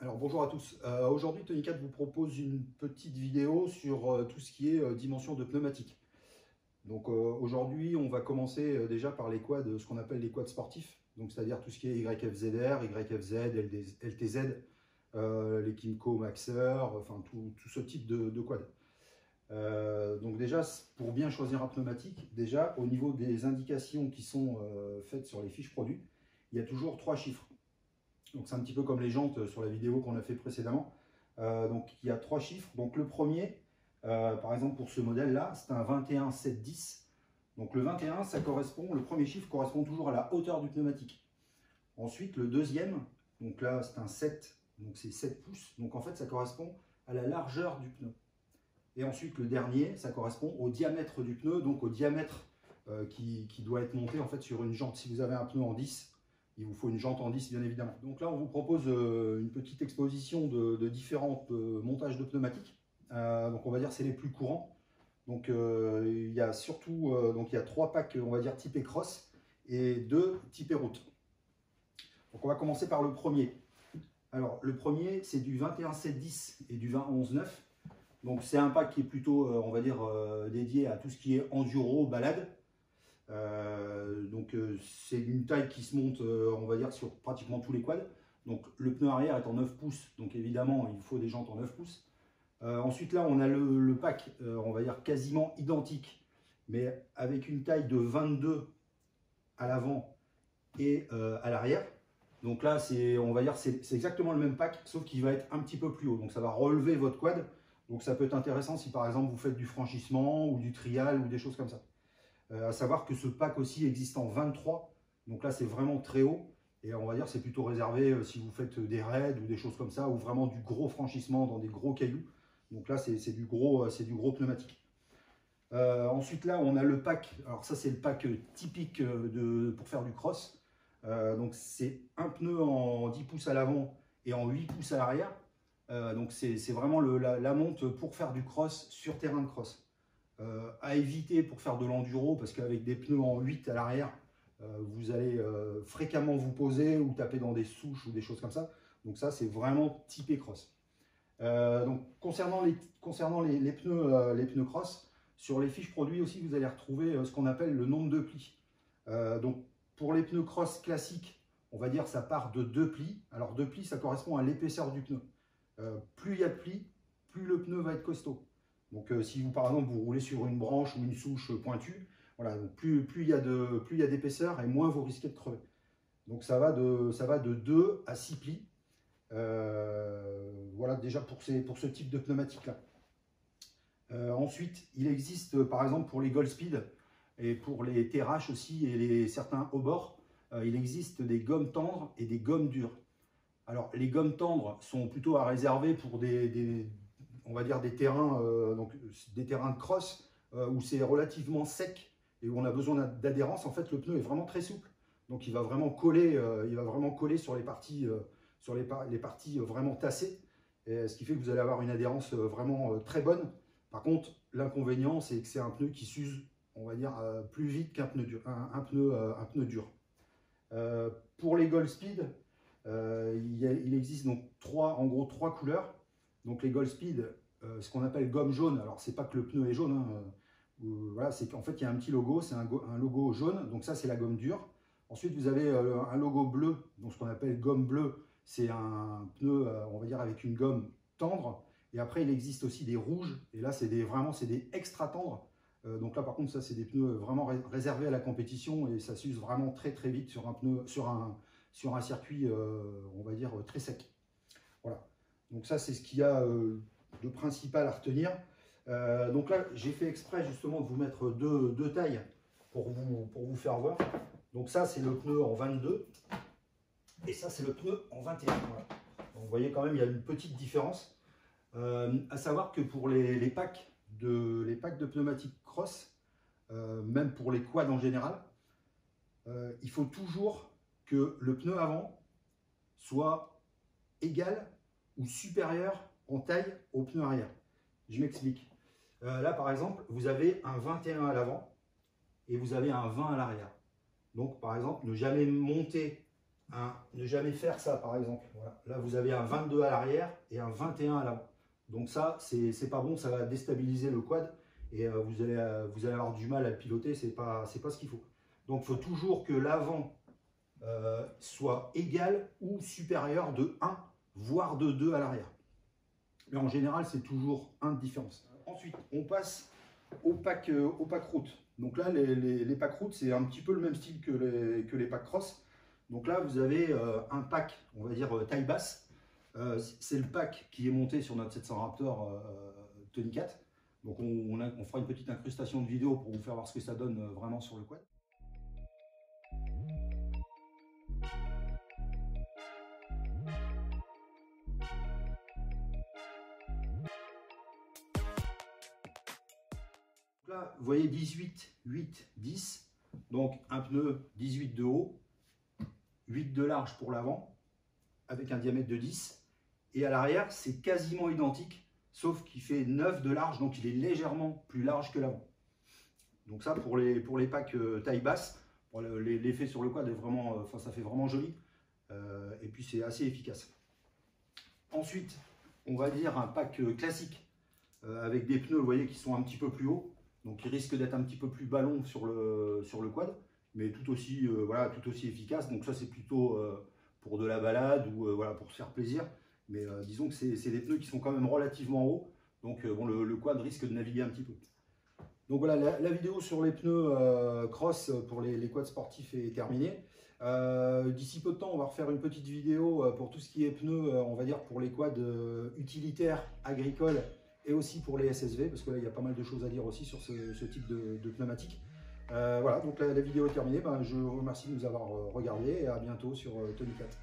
Alors bonjour à tous. Aujourd'hui Tony 4 vous propose une petite vidéo sur tout ce qui est dimension de pneumatique. Donc aujourd'hui on va commencer déjà par les quads, ce qu'on appelle les quads sportifs. Donc c'est-à-dire tout ce qui est YFZR, YFZ, LTZ, les Kymco Maxer, enfin tout ce type de quad. Donc déjà pour bien choisir un pneumatique, déjà au niveau des indications qui sont faites sur les fiches produits, il y a toujours 3 chiffres. Donc c'est un petit peu comme les jantes sur la vidéo qu'on a fait précédemment. Donc il y a 3 chiffres. Donc le premier, par exemple pour ce modèle-là, c'est un 21,710. Donc le 21, ça correspond, le premier chiffre correspond toujours à la hauteur du pneumatique. Ensuite le deuxième, donc là c'est un 7, donc c'est 7 pouces. Donc en fait ça correspond à la largeur du pneu. Et ensuite le dernier, ça correspond au diamètre du pneu, donc au diamètre qui doit être monté en fait sur une jante. Si vous avez un pneu en 10, il vous faut une jante en 10 bien évidemment. Donc là on vous propose une petite exposition de différents montages de pneumatiques. Donc on va dire c'est les plus courants. Donc il y a surtout donc il y a 3 packs on va dire typés cross et 2 typés route. Donc on va commencer par le premier. Alors le premier c'est du 21,710 et du 20,11,9. Donc c'est un pack qui est plutôt on va dire dédié à tout ce qui est enduro, balade. C'est une taille qui se monte on va dire sur pratiquement tous les quads. Donc le pneu arrière est en 9 pouces, donc évidemment il faut des jantes en 9 pouces. Ensuite là on a le pack on va dire quasiment identique, mais avec une taille de 22 à l'avant et à l'arrière. Donc là c'est on va dire c'est exactement le même pack, sauf qu'il va être un petit peu plus haut, donc ça va relever votre quad. Donc ça peut être intéressant si par exemple vous faites du franchissement ou du trial ou des choses comme ça. À savoir que ce pack aussi existe en 23, donc là c'est vraiment très haut, et on va dire c'est plutôt réservé si vous faites des raids ou des choses comme ça, ou vraiment du gros franchissement dans des gros cailloux. Donc là c'est du gros pneumatique. Ensuite là on a le pack, alors ça c'est le pack typique pour faire du cross. Donc c'est un pneu en 10 pouces à l'avant et en 8 pouces à l'arrière. Donc c'est vraiment la monte pour faire du cross sur terrain de cross. À éviter pour faire de l'enduro, parce qu'avec des pneus en 8 à l'arrière, vous allez fréquemment vous poser ou taper dans des souches ou des choses comme ça. Donc ça, c'est vraiment typé cross. Donc concernant les pneus cross, sur les fiches produits aussi, vous allez retrouver ce qu'on appelle le nombre de plis. Donc pour les pneus cross classiques, on va dire ça part de 2 plis. Alors 2 plis, ça correspond à l'épaisseur du pneu. Plus il y a de plis, plus le pneu va être costaud. Donc si vous par exemple vous roulez sur une branche ou une souche pointue, voilà, donc plus il y a d'épaisseur et moins vous risquez de crever. Donc ça va de 2 à 6 plis. Voilà déjà pour ce type de pneumatique là. Ensuite, il existe par exemple pour les Goldspeed et pour les TRH aussi et certains haut-bord, il existe des gommes tendres et des gommes dures. Alors les gommes tendres sont plutôt à réserver pour on va dire des terrains, donc des terrains de cross où c'est relativement sec et où on a besoin d'adhérence. En fait, le pneu est vraiment très souple, donc il va vraiment coller sur les parties, les parties vraiment tassées, et ce qui fait que vous allez avoir une adhérence vraiment très bonne. Par contre, l'inconvénient, c'est que c'est un pneu qui s'use, on va dire, plus vite qu'un pneu dur. Un pneu dur. Pour les Goldspeed, il existe donc en gros trois couleurs. Donc les Goldspeed, ce qu'on appelle gomme jaune, alors c'est pas que le pneu est jaune, hein, voilà, c'est qu'en fait il y a un petit logo, c'est un logo jaune, donc ça c'est la gomme dure. Ensuite vous avez un logo bleu, donc ce qu'on appelle gomme bleue, c'est un pneu, on va dire avec une gomme tendre. Et après il existe aussi des rouges, et là c'est vraiment des extra tendres. Donc là par contre ça c'est des pneus vraiment réservés à la compétition, et ça s'use vraiment très très vite sur un pneu, sur un circuit on va dire très sec. Voilà, donc ça c'est ce qu'il y a de principal à retenir. Donc là j'ai fait exprès justement de vous mettre deux tailles pour vous faire voir. Donc ça c'est le pneu en 22 et ça c'est le pneu en 21. Voilà. Donc vous voyez quand même il y a une petite différence. À savoir que pour les packs de pneumatiques cross, même pour les quads en général, il faut toujours que le pneu avant soit égal ou supérieur en taille au pneu arrière. Je m'explique. Là par exemple, vous avez un 21 à l'avant et vous avez un 20 à l'arrière. Donc par exemple, ne jamais monter ne jamais faire ça, par exemple. Voilà. Là, vous avez un 22 à l'arrière et un 21 à l'avant. Donc ça, c'est pas bon, ça va déstabiliser le quad et vous allez avoir du mal à le piloter, c'est pas ce qu'il faut. Donc il faut toujours que l'avant soit égal ou supérieur de 1, voire de 2 à l'arrière. Mais en général, c'est toujours 1 de différence. Ensuite, on passe au pack route. Donc là, les packs route, c'est un petit peu le même style que les packs cross. Donc là, vous avez un pack, on va dire taille basse. C'est le pack qui est monté sur notre 700 Raptor Tony 4. Donc on fera une petite incrustation de vidéo pour vous faire voir ce que ça donne vraiment sur le quad. Là, vous voyez 18, 8, 10. Donc un pneu 18 de haut, 8 de large pour l'avant, avec un diamètre de 10. Et à l'arrière, c'est quasiment identique, sauf qu'il fait 9 de large, donc il est légèrement plus large que l'avant. Donc ça, pour les packs taille basse, l'effet sur le quad est vraiment, ça fait vraiment joli. Et puis c'est assez efficace. Ensuite, on va dire un pack classique, avec des pneus, vous voyez, qui sont un petit peu plus hauts. Donc il risque d'être un petit peu plus ballon sur le quad, mais tout aussi, voilà, tout aussi efficace. Donc ça, c'est plutôt pour de la balade ou voilà, pour se faire plaisir. Mais disons que c'est des pneus qui sont quand même relativement hauts. Donc bon, le quad risque de naviguer un petit peu. Donc voilà, la vidéo sur les pneus cross pour les quads sportifs est terminée. D'ici peu de temps, on va refaire une petite vidéo pour tout ce qui est pneus, on va dire pour les quads utilitaires, agricoles et aussi pour les SSV, parce que là, il y a pas mal de choses à dire aussi sur ce type de pneumatique. Voilà, donc la vidéo est terminée. Ben, je vous remercie de nous avoir regardé et à bientôt sur Tony 4.